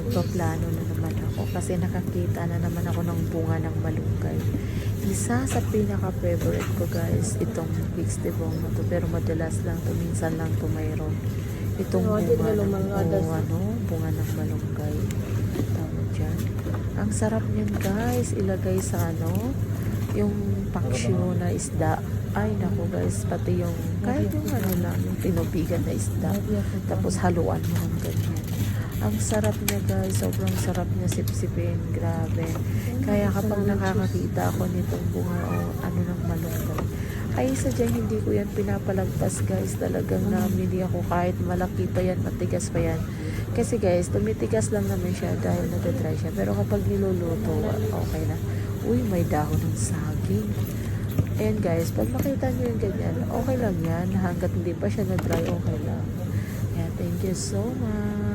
nagpaplano na naman ako kasi nakakita na naman ako ng bunga ng malunggay. Isa sa pinaka-favorite ko guys, itong Bix Tibong na to. Pero madalas lang to, minsan lang to mayroon. Itong bunga ng malunggay. Tama dyan. Ang sarap niyan guys, ilagay sa yung paksyo na isda. Ay naku guys, pati yung kahit yung lang, yung tinubigan na isda. Tapos haluan mo ng ganyan. Ang sarap niya guys, sobrang sarap niya sipsipin, grabe. Kaya kapag nakakakita ako nitong bunga o ng malunggay, ay sadyang hindi ko yan pinapalagpas guys. Talagang namili ako kahit malaki pa yan, matigas pa yan. Kasi guys, tumitigas lang naman siya dahil nadadry siya. Pero kapag niluluto, okay na. Uy, may dahon ng saging. And guys, pag makita nyo yung ganyan, okay lang yan. Hanggat hindi pa siya na-dry, okay lang. Yeah, thank you so much.